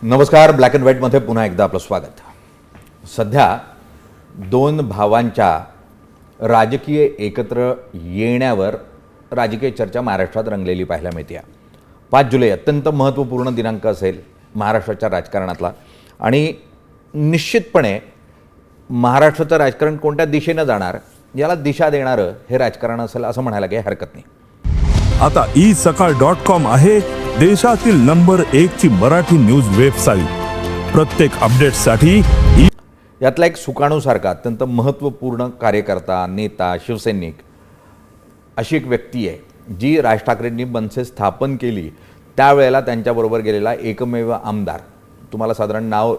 नमस्कार. Black and व्हाईटमध्ये पुन्हा एकदा आपलं स्वागत. सध्या दोन भावांच्या राजकीय एकत्र येण्यावर राजकीय चर्चा महाराष्ट्रात रंगलेली पाहायला मिळते. 5 जुलै अत्यंत महत्त्वपूर्ण दिनांक असेल महाराष्ट्राच्या राजकारणातला आणि निश्चितपणे महाराष्ट्राचं राजकारण कोणत्या दिशेनं जाणार याला दिशा देणारं हे राजकारण असेल असं म्हणायला काही हरकत नाही. आता isakal.com आहे देशातील नंबर 1 ची मराठी न्यूज वेबसाईट. प्रत्येक अपडेटसाठी यातला एक सुकाणूसारखा अत्यंत महत्त्वपूर्ण कार्यकर्ता, नेता, शिवसैनिक अशी एक व्यक्ती आहे जी राज ठाकरेंनी मनसे स्थापन केली त्यावेळेला त्यांच्याबरोबर गेलेला एकमेव आमदार. तुम्हाला साधारण नाव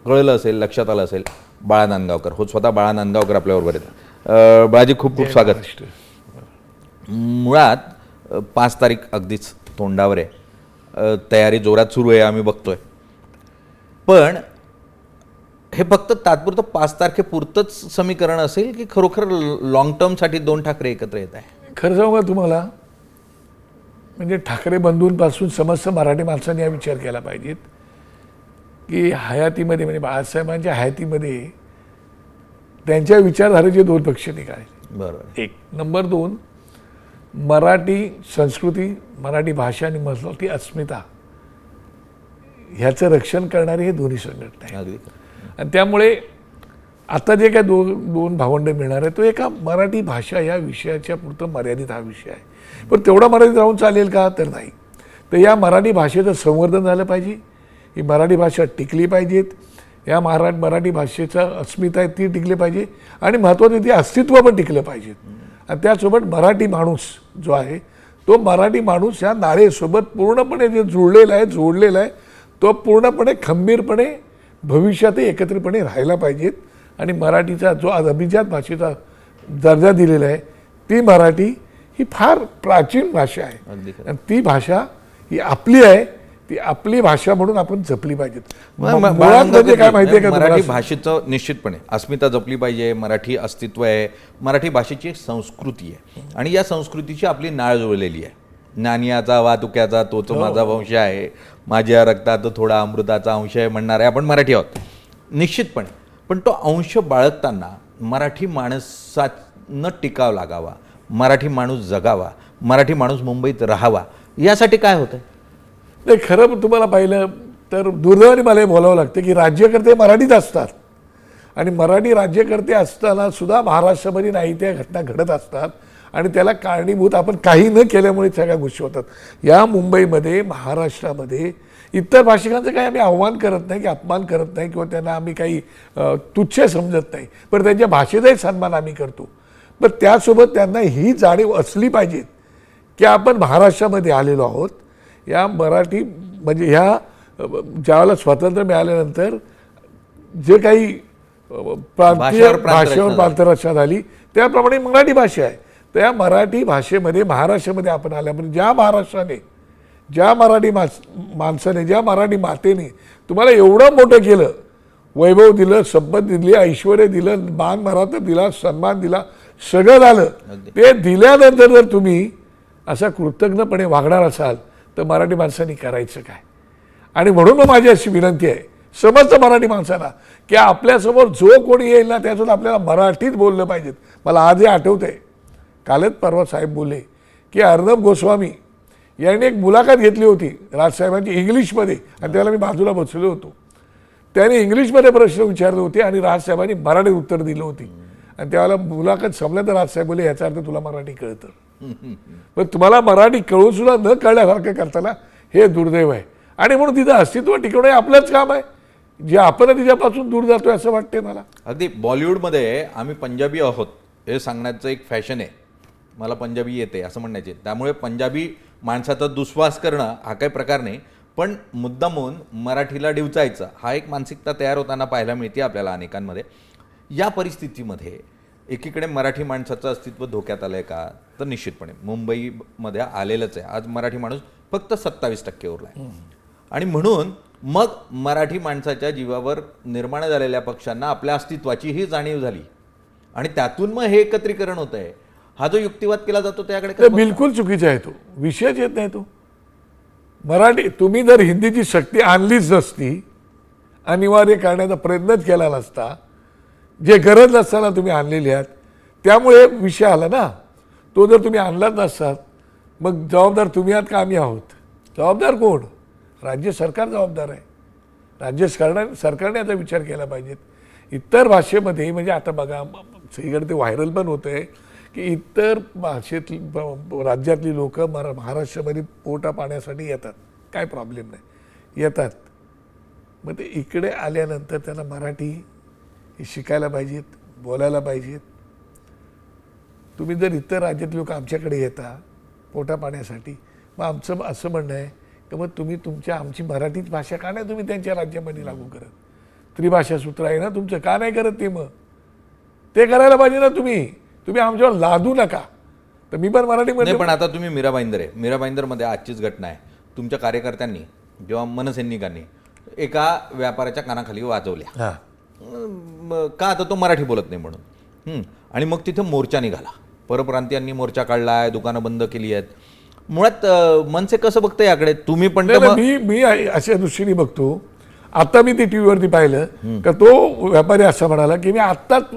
कळलं असेल, लक्षात आलं असेल, बाळा नांदगावकर. हो, स्वतः बाळा नांदगावकर आपल्याबरोबर आहेत. बाळाजी, खूप खूप स्वागत. मुळात 5 तारीख अगदीच तोंडावर आहे, तयारी जोरात सुरू आहे, आम्ही बघतोय. पण हे फक्त तात्पुरतं 5 तारखेपुरतंच समीकरण असेल की खरोखर लॉंग टर्मसाठी दोन ठाकरे एकत्र येत आहे? खरं सांगू का तुम्हाला, म्हणजे ठाकरे बंधूंपासून समस्त मराठी माणसांनी हा विचार केला पाहिजेत की हयातीमध्ये, म्हणजे बाळासाहेबांच्या हयातीमध्ये त्यांच्या विचारधारेचे 2 पक्ष निघाले. बरोबर. 1. नंबर 2, मराठी संस्कृती, मराठी भाषा आणि मराठी अस्मिता ह्याचं रक्षण करणारे हे दोन्ही संघटना आहेत. आणि त्यामुळे आता जे काय दोन भावंड मिळणार आहे तो एका मराठी भाषा या विषयाच्या पुरतं मर्यादित हा विषय आहे. पण तेवढा मर्यादित राहून चालेल का? तर नाही. तर या मराठी भाषेचं संवर्धन झालं पाहिजे, ही मराठी भाषा टिकली पाहिजेत, या मराठी भाषेचा अस्मिता आहे ती टिकली पाहिजे आणि महत्त्वाचं ते अस्तित्व पण टिकलं पाहिजेत. आणि त्यासोबत मराठी माणूस जो आहे तो मराठी माणूस ह्या नाळेसोबत पूर्णपणे जे जोडलेला आहे तो पूर्णपणे खंबीरपणे भविष्यातही एकत्रितपणे राहायला पाहिजेत. आणि मराठीचा जो आज अभिजात भाषेचा दर्जा दिलेला आहे ती मराठी ही फार प्राचीन भाषा आहे आणि ती भाषा ही आपली आहे, ती आपली भाषा म्हणून आपण जपली पाहिजेत. मुळात म्हणजे काय माहिती आहे का, मराठी भाषेचं निश्चितपणे अस्मिता जपली पाहिजे. मराठी अस्तित्व आहे, मराठी भाषेची एक संस्कृती आहे आणि या संस्कृतीची आपली नाळ जुळलेली आहे. नानियाचा वातुक्याचा तोच माझा वंश आहे, माझ्या रक्तात थोडा अमृताचा अंश आहे म्हणणारे आपण मराठी आहोत निश्चितपणे. पण तो अंश बाळगताना मराठी माणसानं टिकाव लागावा, मराठी माणूस जगावा, मराठी माणूस मुंबईत राहावा, यासाठी काय होतं? नाही, खरं तुम्हाला पाहिलं तर दुर्दैवाने मला हे बोलावं लागतं की राज्यकर्ते मराठीत असतात आणि मराठी राज्यकर्ते असताना सुद्धा महाराष्ट्रामध्ये नाही त्या घटना घडत असतात आणि त्याला कारणीभूत आपण काही न केल्यामुळे सगळ्या गोष्टी होतात. या मुंबईमध्ये, महाराष्ट्रामध्ये इतर भाषिकांचं काही आम्ही आव्हान करत नाही की अपमान करत नाही किंवा त्यांना आम्ही काही तुच्छ समजत नाही, पण त्यांच्या भाषेचाही सन्मान आम्ही करतो. पण त्यासोबत त्यांना ही जाणीव असली पाहिजे की आपण महाराष्ट्रामध्ये आलेलो आहोत. या मराठी म्हणजे ह्या ज्यावेळेला स्वातंत्र्य मिळाल्यानंतर जे काही भाषेवर प्रांतरचना झाली त्याप्रमाणे मराठी भाषा आहे. तर या मराठी भाषेमध्ये महाराष्ट्रामध्ये आपण आल्यामुळे ज्या महाराष्ट्राने, ज्या मराठी माणसाने, ज्या मराठी मातेने तुम्हाला एवढं मोठं केलं, वैभव दिलं, संपत्ती दिली, ऐश्वर्य दिलं, मान मराठा दिला, सन्मान दिला, सगळं झालं, ते दिल्यानंतर जर तुम्ही असा कृतज्ञपणे वागणार असाल तर मराठी माणसांनी करायचं काय? आणि म्हणून माझी अशी विनंती आहे समस्त मराठी माणसांना की आपल्यासमोर जो कोणी येईल ना त्यासोबत आपल्याला मराठीत बोललं पाहिजेत. मला आजही आठवतं आहे, कालच परवा साहेब बोलले की अर्णब गोस्वामी यांनी एक मुलाखत घेतली होती राजसाहेबांची इंग्लिशमध्ये आणि त्याला मी बाजूला बसलो होतो. त्याने इंग्लिशमध्ये प्रश्न विचारले होते आणि राजसाहेबांनी मराठीत उत्तर दिलं होती. आणि त्यावेळेला मुलाखत संपल्या तर राजसाहेब बोलले याचा अर्थ तुला मराठी कळतं, पण तुम्हाला मराठी कळून सुद्धा न कळल्यासारखं करताना हे दुर्दैव आहे. आणि म्हणून तिथं अस्तित्व टिकवणं हे आपलंच काम आहे, जे आपण तिच्यापासून दूर जातोय असं वाटतंय मला. अगदी बॉलिवूडमध्ये आम्ही पंजाबी आहोत हे सांगण्याचं एक फॅशन आहे, मला पंजाबी येते असं म्हणायचे. त्यामुळे पंजाबी माणसाचा दुस्वास करणं हा काही प्रकार नाही, पण मुद्दामून मराठीला डिवचायचं हा एक मानसिकता तयार होताना पाहायला मिळते आपल्याला अनेकांमध्ये. या परिस्थितीमध्ये एकीकडे मराठी माणसाचं अस्तित्व धोक्यात आलं आहे का? तर निश्चितपणे मुंबईमध्ये आलेलंच आहे. आज मराठी माणूस फक्त 27% उरला आहे आणि म्हणून मग मराठी माणसाच्या जीवावर निर्माण झालेल्या पक्षांना आपल्या अस्तित्वाची ही जाणीव झाली आणि त्यातून मग हे एकत्रीकरण होत आहे. हा जो युक्तिवाद केला जातो त्याकडे बिलकुल चुकीचा आहे, तो विषयच येत नाही. तो मराठी तुम्ही जर हिंदीची शक्ती आणलीच नसती, अनिवार्य करण्याचा प्रयत्नच केला नसता, जे गरज नसताना तुम्ही आणलेली आहात, त्यामुळे विषय आला ना. तो जर तुम्ही आणलाच नसतात, मग जबाबदार तुम्ही आहात का आम्ही आहोत? जबाबदार कोण? राज्य सरकार जबाबदार आहे. राज्य सरकारने याचा विचार केला पाहिजेत. इतर भाषेमध्ये म्हणजे आता बघा सगळीकडे ते व्हायरल पण होतं आहे की इतर भाषेतली राज्यातली लोक महाराष्ट्रामध्ये पोटा पाण्यासाठी येतात, काय प्रॉब्लेम नाही, येतात. मग ते इकडे आल्यानंतर त्यांना मराठी शिकायला पाहिजेत, बोलायला पाहिजेत. तुम्ही जर इतर राज्यातले लोक आमच्याकडे येता पोटा पाण्यासाठी, मग आमचं असं म्हणणं आहे की मग तुम्ही आमची मराठीच भाषा का नाही तुम्ही त्यांच्या राज्यामध्ये लागू करत? त्रिभाषा सूत्र आहे ना तुमचं, का नाही करत ते? मग ते करायला पाहिजे ना. तुम्ही आमच्यावर लादू नका. तर मी पण मराठीमध्ये नाही, पण आता तुम्ही मीरा भाईंदरमध्ये आजचीच घटना आहे. तुमच्या कार्यकर्त्यांनी जेव्हा मनसैनिकांनी एका व्यापाऱ्याच्या कानाखाली वाजवल्या, का आता तो मराठी बोलत नाही म्हणून, आणि मग तिथे मोर्चा निघाला. परप्रांतीयांनी मोर्चा काढला आहे, दुकानं बंद केली आहेत. मुळात मनसे कसं बघतं याकडे? तुम्ही पण मी अशा दृष्टीने बघतो. आता मी ते टीव्हीवरती पाहिलं का तो व्यापारी असं म्हणाला की मी आत्ताच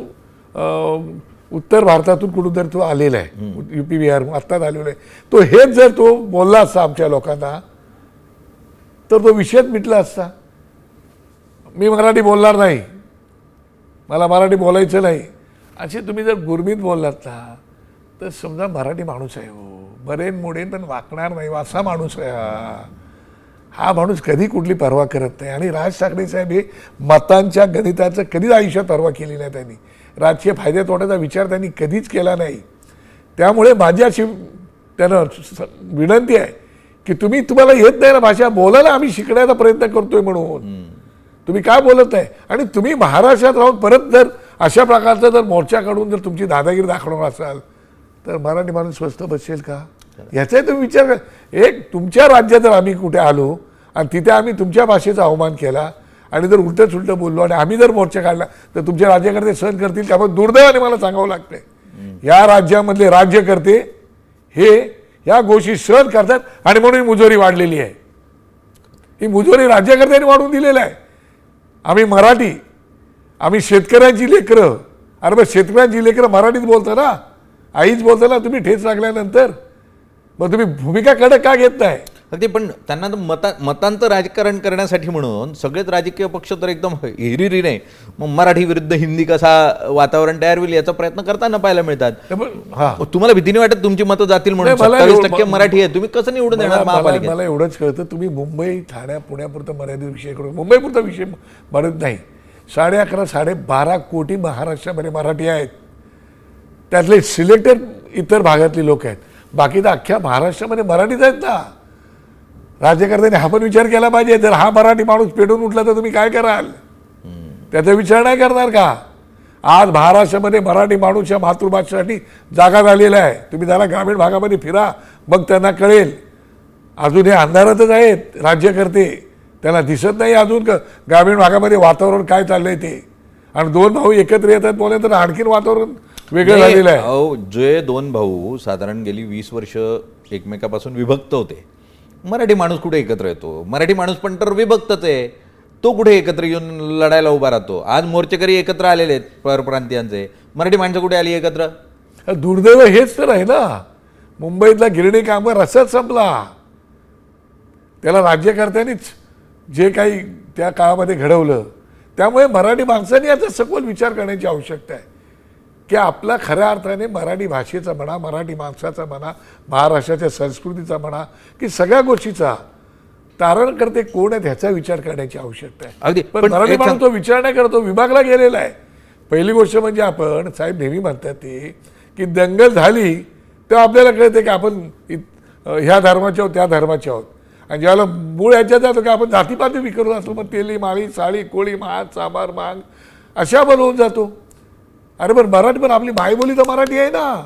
उत्तर भारतातून कुठून जर तो आलेला आहे, युपी बिहार आत्ताच आलेला आहे, तो हेच जर तो बोलला असता आमच्या लोकांना तर तो विषयच मिटला असता. मी मराठी बोलणार नाही, मला मराठी बोलायचं नाही, असे तुम्ही जर गुरमीत बोललात ना तर समजा मराठी माणूस आहे, हो बरेन मोडेन पण वाकणार नाही असा माणूस आहे. हा माणूस कधी कुठली पर्वा करत नाही. आणि राज ठाकरे साहेब हे मतांच्या गणिताचं कधीच आयुष्यात पर्वा केली नाही त्यांनी. राजकीय फायद्या तोट्याचा विचार त्यांनी कधीच केला नाही. त्यामुळे माझी अशी त्यांना विनंती आहे की तुम्हाला येत नाही ना भाषा, बोलायला आम्ही शिकण्याचा प्रयत्न करतोय म्हणून तुम्ही काय बोलत आहे? आणि तुम्ही महाराष्ट्रात राहून परत जर अशा प्रकारचा जर मोर्चा काढून जर तुमची दादागिरी दाखवणार असाल तर मराठी माणूस स्वस्त बसेल का? याचाही तुम्ही विचार करा. एक तुमच्या राज्यात जर आम्ही कुठे आलो आणि तिथे आम्ही तुमच्या भाषेचा अवमान केला आणि जर उलटं सुलटं बोललो आणि आम्ही जर मोर्चा काढला तर तुमच्या राज्याकरते सहन करतील का? पण दुर्दैवाने मला सांगावं लागतंय, या राज्यामधले राज्यकर्ते हे या गोष्टी सहन करतात आणि म्हणून ही मुजोरी वाढलेली आहे. ही मुजोरी राज्यकर्त्यांनी वाढवून दिलेलं आहे. आम्ही मराठी, आम्ही शेतकऱ्यांची लेकरं. अरे मग शेतकऱ्यांची लेकरं मराठीत बोलता ना, आईच बोलता ना. तुम्ही ठेच लागल्यानंतर मग तुम्ही भूमिका कडक का घेत नाही? अगदी, पण त्यांना मतांचं राजकारण करण्यासाठी म्हणून सगळेच राजकीय पक्ष तर एकदम हिरिरी नाही, मग मराठी विरुद्ध हिंदी कसा वातावरण तयार होईल याचा प्रयत्न करताना पाहायला मिळतात. तुम्हाला भीती नाही वाटत तुमची मतं जातील म्हणून? 27% मराठी आहे, तुम्ही कसं निवडून देणार महापालिकेत? मला एवढंच कळतं, तुम्ही मुंबई ठाण्या पुण्यापुरतं मर्यादित विषय करून मुंबईपुरता विषय मरत नाही. 11.5 12 कोटी महाराष्ट्रामध्ये मराठी आहेत. त्यातले सिलेक्टेड इतर भागातली लोक आहेत, बाकी तर अख्ख्या महाराष्ट्रामध्ये मराठीच आहेत ना. राज्यकर्त्यांनी हा पण विचार केला पाहिजे. जर हा मराठी माणूस पेटून उठला तर तुम्ही काय कराल? त्याचा विचार नाही करणार का? आज महाराष्ट्रामध्ये मराठी माणूस या मातृभाषेसाठी जागा झालेला आहे. तुम्ही जरा ग्रामीण भागामध्ये फिरा, मग त्यांना कळेल. अजून हे अंधारातच आहेत राज्यकर्ते, त्यांना दिसत नाही अजून ग्रामीण भागामध्ये वातावरण काय चाललंय ते. आणि दोन भाऊ एकत्र येतात बोलले तर आणखीन वातावरण वेगळं झालेलं आहे. जे दोन भाऊ साधारण गेली 20 वर्ष एकमेकापासून विभक्त होते, मराठी माणूस कुठे एकत्र येतो? मराठी माणूस पण तर विभक्तच आहे, तो कुठे एकत्र येऊन लढायला उभा राहतो? आज मोर्चेकरी एकत्र आलेले आहेत परप्रांतीयांचे, मराठी माणसं कुठे आली एकत्र? दुर्दैव हेच तर आहे ना. मुंबईतला गिरणी कामगार असाच संपला. त्याला राज्यकर्त्यांनीच जे काही त्या काळामध्ये घडवलं. त्यामुळे मराठी माणसांनी याचा सखोल विचार करण्याची आवश्यकता आहे की आपला खऱ्या अर्थाने मराठी भाषेचा म्हणा, मराठी माणसाचा म्हणा, महाराष्ट्राच्या संस्कृतीचा म्हणा, की सगळ्या गोष्टीचा तारण करते कोण आहे ह्याचा विचार करण्याची आवश्यकता आहे. अगदी, पण मराठी माणूस तो विचार नाही करतो, विभागला गेलेला आहे. पहिली गोष्ट म्हणजे आपण साहेब नेहमी म्हणतात ते की दंगल झाली तेव्हा आपल्याला कळते की आपण ह्या धर्माचे आहोत त्या धर्माचे आहोत. आणि ज्यावेळेला मूळ ह्याच्यात जातो की आपण जातीपाती विकरत असतो, मग तेली माळी साळी कोळी महाग चांभार मांग अशा बनवून जातो. अरे पण मराठी पण आपली मायबोली तर मराठी आहे ना.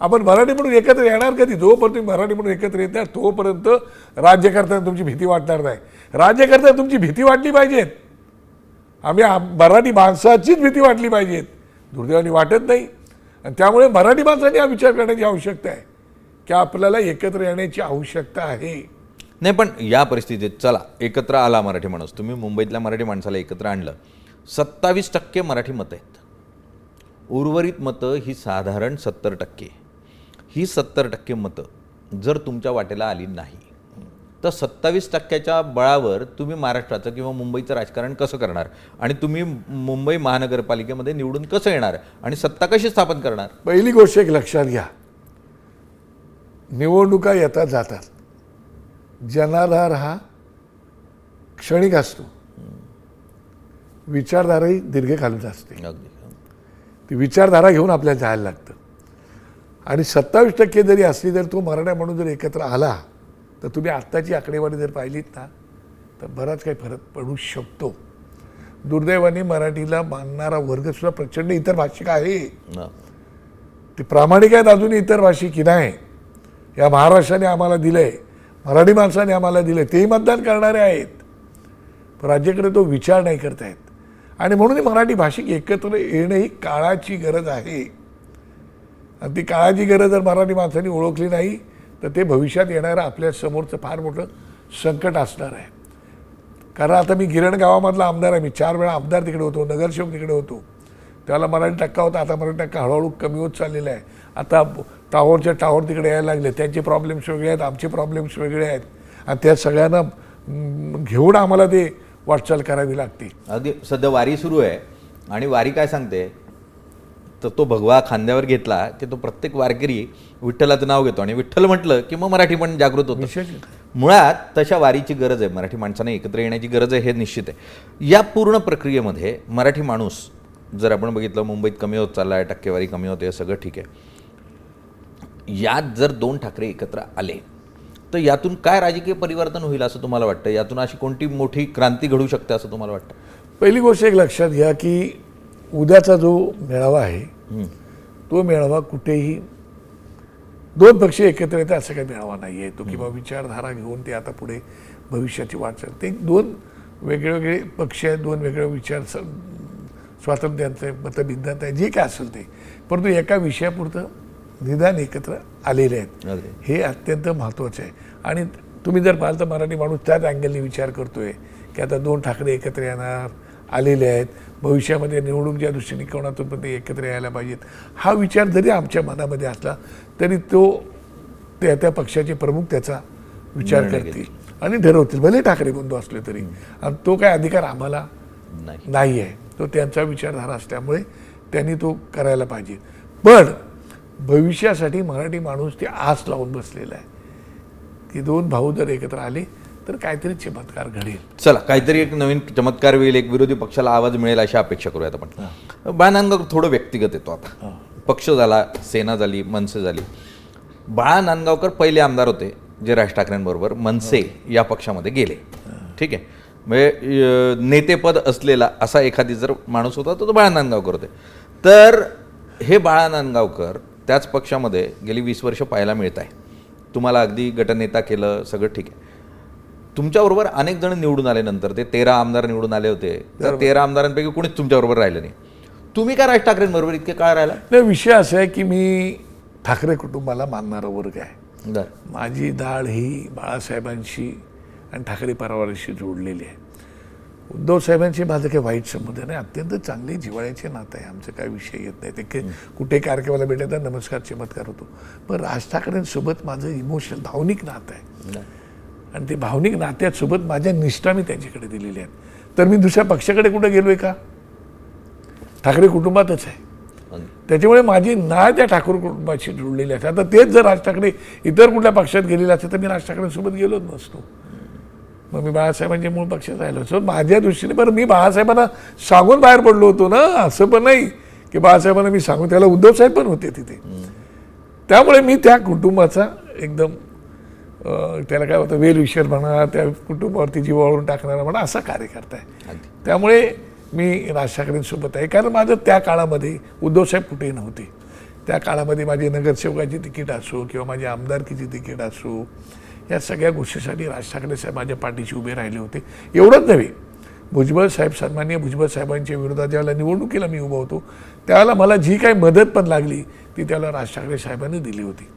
आपण मराठी म्हणून एकत्र येणार कधी? जोपर्यंत तुम्ही मराठी म्हणून एकत्र येत नाही तोपर्यंत राज्यकर्त्यांना तुमची भीती वाटणार नाही. राज्यकर्त्यांना तुमची भीती वाटली पाहिजेत. आम्ही मराठी माणसाचीच भीती वाटली पाहिजेत. दुर्दैवाने वाटत नाही. आणि त्यामुळे मराठी माणसांनी हा विचार करण्याची आवश्यकता आहे की आपल्याला एकत्र येण्याची आवश्यकता आहे. नाही, पण या परिस्थितीत चला एकत्र आला मराठी माणूस, तुम्ही मुंबईतल्या मराठी माणसाला एकत्र आणलं, 27% मराठी मतं आहेत, उर्वरित मतं ही साधारण 70%. ही 70% मतं जर तुमच्या वाटेला आली नाही तर 27%च्या बळावर तुम्ही महाराष्ट्राचं किंवा मुंबईचं राजकारण कसं करणार आणि तुम्ही मुंबई महानगरपालिकेमध्ये निवडून कसं येणार आणि सत्ता कशी स्थापन करणार? पहिली गोष्ट एक लक्षात घ्या, निवडणुका येतात जातात, जनाधार हा क्षणिक असतो, विचारधाराही दीर्घकालीन असते. अगदी. ती विचारधारा घेऊन आपल्याला जायला लागतं. आणि 27% जरी असली तर तो मराठा म्हणून जर एकत्र आला तर तुम्ही आत्ताची आकडेवारी जर पाहिलीत ना तर बराच काही फरक पडू शकतो. दुर्दैवाने मराठीला मानणारा वर्गसुद्धा प्रचंड इतर भाषिक आहे, ते प्रामाणिक आहेत अजूनही इतर भाषिक की नाही, या महाराष्ट्राने आम्हाला दिलंय, मराठी माणसाने आम्हाला दिलंय, तेही मतदान करणारे आहेत, पण राज्याकडे तो विचार नाही करतायत. आणि म्हणून मराठी भाषिक एकत्र येणं ही काळाची गरज आहे. आणि ती काळाची गरज जर मराठी माणसांनी ओळखली नाही तर ते भविष्यात येणारं आपल्या समोरचं फार मोठं संकट असणार आहे. कारण आता मी गिरण गावामधला आमदार आहे, मी 4 वेळा आमदार तिकडे होतो, नगरसेवक तिकडे होतो, त्याला मराठी टक्का होता, आता मराठी टक्का हळूहळू कमी होत चाललेला आहे. आता टावर तिकडे यायला लागले, त्यांचे प्रॉब्लेम्स वेगळे आहेत, आमचे प्रॉब्लेम्स वेगळे आहेत, आणि त्या सगळ्यांना घेऊन आम्हाला ते वाटचाल करावी लागते. अगदी सध्या वारी सुरू आहे आणि वारी काय सांगते तर तो भगवा खांद्यावर घेतला की तो प्रत्येक वारकरी विठ्ठलाचं नाव घेतो, आणि विठ्ठल म्हटलं की मग मराठी पण जागृत होतं. मुळात तशा वारीची गरज आहे, मराठी माणसाने एकत्र येण्याची गरज आहे, हे निश्चित आहे. या पूर्ण प्रक्रियेमध्ये मराठी माणूस जर आपण बघितलं मुंबईत कमी होत चालला आहे, टक्केवारी कमी होते, सगळं ठीक आहे. यात जर 2 ठाकरे एकत्र आले तर यातून काय राजकीय परिवर्तन होईल असं तुम्हाला वाटतं? यातून अशी कोणती मोठी क्रांती घडू शकते असं तुम्हाला वाटतं? पहिली गोष्ट एक लक्षात घ्या की उद्याचा जो मेळावा आहे तो मेळावा कुठेही 2 पक्ष एकत्र येतात असं काही मेळावा नाही आहे. तो किंवा विचारधारा घेऊन ते आता पुढे भविष्याची वाटचाल, ते 2 वेगवेगळे पक्ष आहेत, 2 वेगळे विचार, स्वातंत्र्यांचं आहे, मतभिन्नता आहे, जे काय असेल ते, परंतु एका विषयापुरतं निदान एकत्र आलेले आहेत, हे अत्यंत महत्त्वाचं आहे. आणि तुम्ही जर पाहाल तर मराठी माणूस त्याच अँगलने विचार करतोय की आता 2 ठाकरे एकत्र येणार, आलेले आहेत, भविष्यामध्ये निवडणूकच्या दृष्टीने कोणातून पण ते एकत्र यायला पाहिजेत, हा विचार जरी आमच्या मनामध्ये असला तरी तो त्या पक्षाचे प्रमुख त्याचा विचार करतील आणि ठरवतील, भले ठाकरे बंधू असले तरी. आणि तो काय अधिकार आम्हाला नाही आहे, तो त्यांचा विचारधारा असल्यामुळे त्यांनी तो करायला पाहिजे. पण भविष्यासाठी मराठी माणूस ते आस लावून बसलेला आहे की 2 भाऊ जर एकत्र आले तर काहीतरी चमत्कार घडेल. चला, काहीतरी एक नवीन चमत्कार होईल, एक विरोधी पक्षाला आवाज मिळेल अशी अपेक्षा करूयात आपण. बाळा नांदगावकर थोडं व्यक्तिगत येतो आता. पक्ष झाला, सेना झाली, मनसे झाली. बाळा नांदगावकर पहिले आमदार होते जे राज ठाकरेंबरोबर मनसे या पक्षामध्ये गेले, ठीक आहे. म्हणजे नेतेपद असलेला असा एखादी जर माणूस होता तर तो बाळा नांदगावकर होते. तर हे बाळा नांदगावकर त्याच पक्षामध्ये गेली 20 वर्ष पाहायला मिळत आहे. तुम्हाला अगदी गटनेता केलं, सगळं ठीक आहे. तुमच्याबरोबर अनेक जण निवडून आले, नंतर ते 13 आमदार निवडून आले होते, तर 13 आमदारांपैकी कोणीच तुमच्याबरोबर राहिलं नाही. तुम्ही का राज ठाकरेंबरोबर इतके काळ राहिला? नाही, विषय असा आहे की मी ठाकरे कुटुंबाला मानणारा वर्ग आहे. माझी दाढ ही बाळासाहेबांशी आणि ठाकरे परिवाराशी जोडलेली आहे. उद्धव साहेबांशी माझं काही वाईट संबंध नाही, अत्यंत चांगले जिव्हाळ्याचे नातं आहे, आमचं काही विषय येत नाही. ते कुठे कार्यक्रमाला भेटले तर नमस्कार चमत्कार होतो. पण राज ठाकरेंसोबत माझं इमोशनल भावनिक नातं आहे, आणि ते भावनिक नात्यासोबत माझ्या निष्ठा मी त्यांच्याकडे दिलेली आहेत. तर मी दुसऱ्या पक्षाकडे कुठे गेलोय का? ठाकरे कुटुंबातच आहे. त्याच्यामुळे माझी नाळ त्या ठाकरे कुटुंबाशी जोडलेली आहे. आता तेच जर राज ठाकरे इतर कुठल्या पक्षात गेलेले असते तर मी राज ठाकरेंसोबत गेलोच नसतो. मग मी बाळासाहेबांच्या मूळ पक्षात राहिलो असतो. माझ्या दृष्टीने बरं, मी बाळासाहेबांना सांगून बाहेर पडलो होतो ना, असं पण नाही की बाळासाहेबांना मी सांगून, त्याला उद्धव साहेब पण होते तिथे. त्यामुळे मी त्या कुटुंबाचा एकदम त्याला काय होतं, वेलविशर म्हणा, त्या कुटुंबावरती जीवावरून टाकणारा म्हणा, असा कार्यकर्ता आहे. त्यामुळे मी राज ठाकरेंसोबत आहे. कारण माझं त्या काळामध्ये उद्धवसाहेब कुठेही नव्हते. त्या काळामध्ये माझी नगरसेवकाची तिकीट असो किंवा माझी आमदारकीची तिकीट असो, या सगळ्या गोष्टीसाठी राज ठाकरे साहेब माझ्या पाठीशी उभे राहिले होते. एवढंच नव्हे, भुजबळ साहेब, सन्माननीय भुजबळ साहेबांच्या विरोधात ज्यावेळेला निवडणुकीला मी उभा होतो त्यावेळेला मला जी काही मदत पण लागली ती त्याला राज ठाकरे साहेबांनी दिली होती.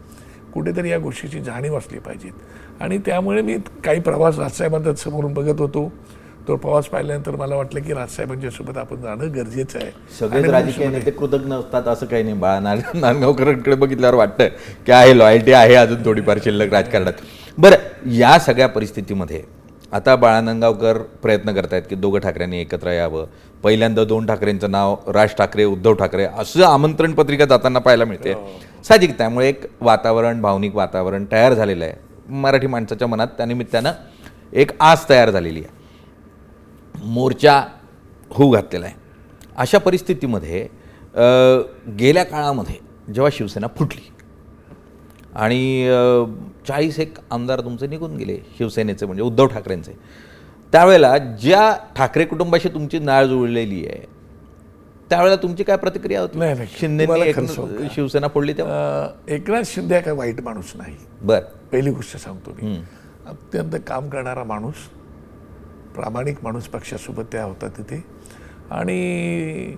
कुठेतरी या गोष्टीची जाणीव असली पाहिजेत. आणि त्यामुळे मी काही प्रवास राजसाहेबांच्या समोरून बघत होतो. तो प्रवास पाहिल्यानंतर मला वाटलं की राजसाहेबांच्या सोबत आपण जाणं गरजेचं आहे. सगळेच राजकीय नेते कृतज्ञ असतात असं काही नाही. नांदगावकरांकडे बघितल्यावर वाटतं की आहे, लॉयल्टी आहे अजून थोडीफार शिल्लक राजकारणात. बरं, या सगळ्या परिस्थितीमध्ये आता बाळा नांदगावकर प्रयत्न करतायत की दोघं ठाकरेंनी एकत्र यावं. पहिल्यांदा 2 ठाकरेंचं नाव राज ठाकरे, उद्धव ठाकरे असं आमंत्रण पत्रिका जाताना पाहायला मिळते. साहजिक त्यामुळे एक वातावरण, भावनिक वातावरण तयार झालेलं आहे मराठी माणसाच्या मनात. त्यानिमित्तानं एक आस तयार झालेली आहे, मोर्चा होऊ घातलेला आहे. अशा परिस्थितीमध्ये गेल्या काळामध्ये जेव्हा शिवसेना फुटली आणि 40 एक आमदार तुमचे निघून गेले शिवसेनेचे, म्हणजे उद्धव ठाकरेंचे, त्यावेळेला ज्या ठाकरे कुटुंबाशी तुमची नाळ जुळलेली आहे त्यावेळेला तुमची काय प्रतिक्रिया होती? नाही, शिंदेने शिवसेना फोडली तेव्हा? एकनाथ शिंदे हा काय वाईट माणूस नाही. बर, पहिली गोष्ट सांगतो मी, अत्यंत काम करणारा माणूस, प्रामाणिक माणूस, पक्षासोबत त्या होता तिथे आणि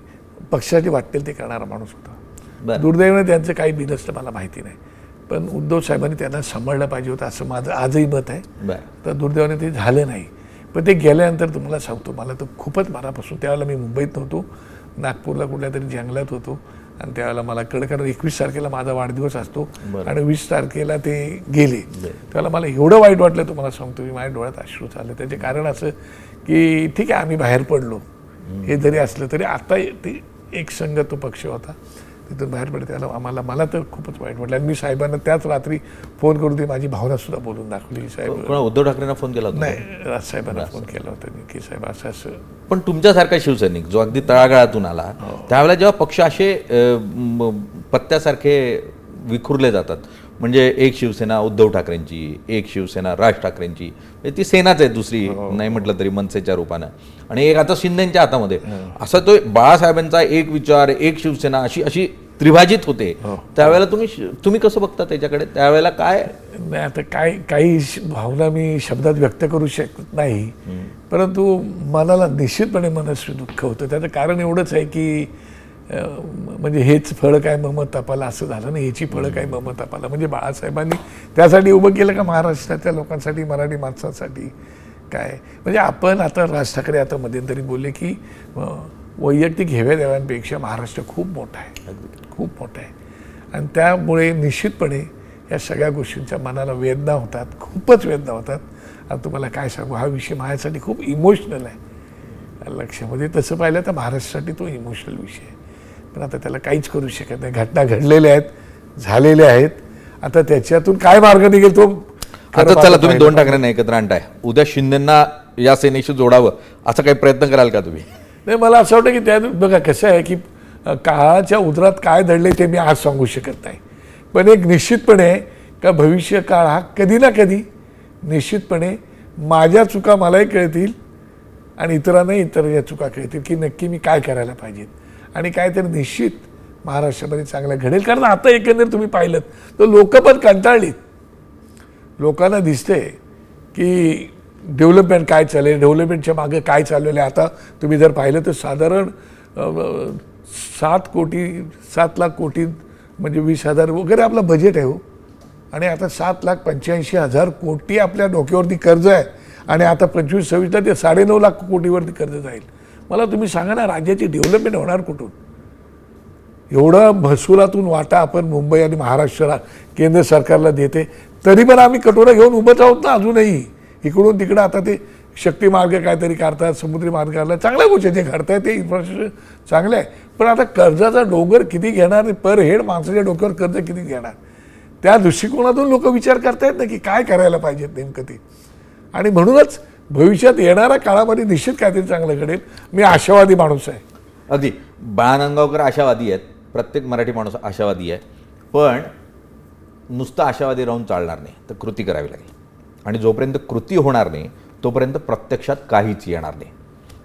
पक्षाची वाटेल ते करणारा माणूस होता. दुर्दैवाने त्यांचं काही बिनसलं मला माहिती नाही, पण उद्धव साहेबांनी त्यांना सांभाळलं पाहिजे होतं असं माझं आजही मत आहे. तर दुर्दैवाने ते झालं नाही. पण ते गेल्यानंतर तुम्हाला सांगतो, मला तर खूपच मनापासून, त्यावेळेला मी मुंबईत नव्हतो, नागपूरला कुठल्या तरी जंगलात होतो आणि त्यावेळेला मला कारण 21 तारखेला माझा वाढदिवस असतो आणि 20 तारखेला ते गेले. त्यावेळेला मला एवढं वाईट वाटलं तुम्हाला सांगतो मी, माझ्या डोळ्यात अश्रू आले. त्याचे कारण असं की ठीक आहे आम्ही बाहेर पडलो, हे जरी असलं तरी आता ते एक संघ तो पक्ष होता, तिथून बाहेर पडते त्याला मला तर खूपच वाईट वाटलं. आणि मी साहेबांना त्याच रात्री फोन करून ती माझी भावना सुद्धा बोलून दाखवली. साहेब, उद्धव ठाकरेंना फोन केला होता? नाही, राजसाहेबांना फोन केला होता मी की साहेब असं असं. पण तुमच्यासारखा शिवसैनिक जो अगदी तळागाळातून आला, त्यावेळेला जेव्हा पक्ष असे पत्त्यासारखे विखुरले जातात, म्हणजे एक शिवसेना उद्धव ठाकरेंची, एक शिवसेना राज ठाकरेंची, ती सेनाच आहे दुसरी नाही म्हटलं तरी मनसेच्या रूपानं, आणि एक आता शिंदेच्या हातामध्ये, असा तो बाळासाहेबांचा एक विचार, एक शिवसेना अशी त्रिभाजित होते. त्यावेळेला तुम्ही कसं बघता त्याच्याकडे? त्यावेळेला काय नाही, आता काही भावना मी शब्दात व्यक्त करू शकत नाही, परंतु मनाला निश्चितपणे मनस्वी दुःख होतं. त्याचं कारण एवढंच आहे की म्हणजे हेच फळं काय मम तपाला असं झालं ना, ह्याची फळं काय मम तपाला. म्हणजे बाळासाहेबांनी त्यासाठी उभं केलं का महाराष्ट्राच्या लोकांसाठी, मराठी माणसासाठी काय. म्हणजे आपण आता राज ठाकरे आता मध्यंतरी बोलले की वैयक्तिक हेव्या देव्यांपेक्षा महाराष्ट्र खूप मोठा आहे, खूप मोठा आहे. आणि त्यामुळे निश्चितपणे या सगळ्या गोष्टींच्या मनाला वेदना होतात, खूपच वेदना होतात. आता तुम्हाला काय सांगू, हा विषय माझ्यासाठी खूप इमोशनल आहे लक्षामध्ये. तसं पाहिलं तर महाराष्ट्रासाठी तो इमोशनल विषय आहे, पण आता त्याला काहीच करू शकत नाही. घटना घडलेल्या आहेत, झालेल्या आहेत. आता त्याच्यातून काय मार्ग निघेल तो. आता चला, तुम्ही 2 ठाकरेंना एकत्र आणताय, उद्या शिंदेंना या सेनेशी जोडावं असा काही प्रयत्न कराल का तुम्ही? नाही, मला असं वाटतं की त्यात बघा कसं आहे की काळाच्या उतरात काय दडले ते मी आज सांगू शकत नाही, पण एक निश्चितपणे का भविष्य काळ हा कधी ना कधी निश्चितपणे माझ्या चुका मलाही कळतील आणि इतरांनाही इतर चुका कळतील की नक्की मी काय करायला पाहिजेत आणि काय तर निश्चित महाराष्ट्रामध्ये चांगलं घडेल. कारण आता एकंदर तुम्ही पाहिलं तर लोक पण कंटाळलीत. लोकांना दिसते की डेव्हलपमेंट काय चालेल, डेव्हलपमेंटच्या मागे काय चाललेलं आहे. आता तुम्ही जर पाहिलं तर साधारण 7 लाख कोटी म्हणजे 20,000 वगैरे आपलं बजेट आहे हो, आणि आता 7,85,000 कोटी आपल्या डोक्यावरती कर्ज आहे आणि आता 25-26ला ते 9.5 लाख कोटीवरती कर्ज जाईल. मला तुम्ही सांगा ना, राज्याची डेव्हलपमेंट होणार कुठून? एवढं महसुलातून वाटा आपण मुंबई आणि महाराष्ट्राला केंद्र सरकारला देते, तरी पण आम्ही कटोरा घेऊन उभंच आहोत ना अजूनही. इकडून तिकडं आता ते शक्ती मार्ग काहीतरी काढतात, समुद्री मार्ग काढला, चांगल्या गोष्टी जे घडताय ते इन्फ्रास्ट्रक्चर चांगलं आहे, पण आता कर्जाचा डोंगर किती घेणार, पर हेड माणसाच्या डोक्यावर कर्ज किती घेणार, त्या दृष्टिकोनातून लोक विचार करतायत ना की काय करायला पाहिजेत नेमकं ते. आणि म्हणूनच भविष्यात येणाऱ्या काळामध्ये निश्चित काहीतरी चांगलं घडेल. मी आशावादी माणूस आहे. अगदी बाळा नांदगावकर आशावादी आहेत, प्रत्येक मराठी माणूस आशावादी आहे, पण नुसतं आशावादी राहून चालणार नाही, तर कृती करावी लागेल. आणि जोपर्यंत कृती होणार नाही तोपर्यंत प्रत्यक्षात काहीच येणार नाही.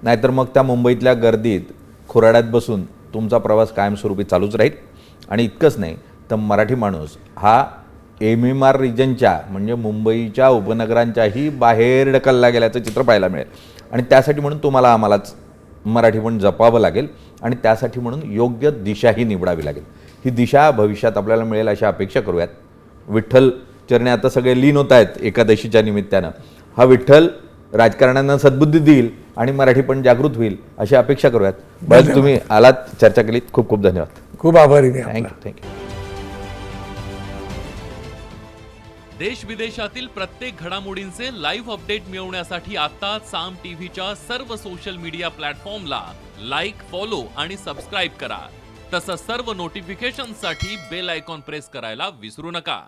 नाहीतर मग त्या मुंबईतल्या गर्दीत खुराड्यात बसून तुमचा प्रवास कायमस्वरूपी चालूच राहील. आणि इतकंच नाही तर मराठी माणूस हा MMR रिजनच्या म्हणजे मुंबईच्या उपनगरांच्याही बाहेर ढकलला गेल्याचं चित्र पाहायला मिळेल. आणि त्यासाठी म्हणून तुम्हाला आम्हालाच मराठी पण जपावं लागेल आणि त्यासाठी म्हणून योग्य दिशाही निवडावी लागेल. ही दिशा भविष्यात आपल्याला मिळेल अशी अपेक्षा करूयात. विठ्ठल चरणी आता सगळे लीन होत आहेत एकादशीच्या निमित्तानं. हा विठ्ठल राजकारण्यांना सद्बुद्धी देईल आणि मराठी पण जागृत होईल अशी अपेक्षा करूयात. बस तुम्ही आलात, चर्चा केलीत, खूप खूप धन्यवाद. खूप आभारी मी आपला. थँक्यू. देश विदेशातील प्रत्येक घडामोडींचे लाईव्ह अपडेट मिळवण्यासाठी आता साम टीव्हीच्या सर्व सोशल मीडिया प्लॅटफॉर्मला लाईक, फॉलो आणि सबस्क्राईब करा. तसंच सर्व नोटिफिकेशनसाठी बेल आयकॉन प्रेस करायला विसरू नका.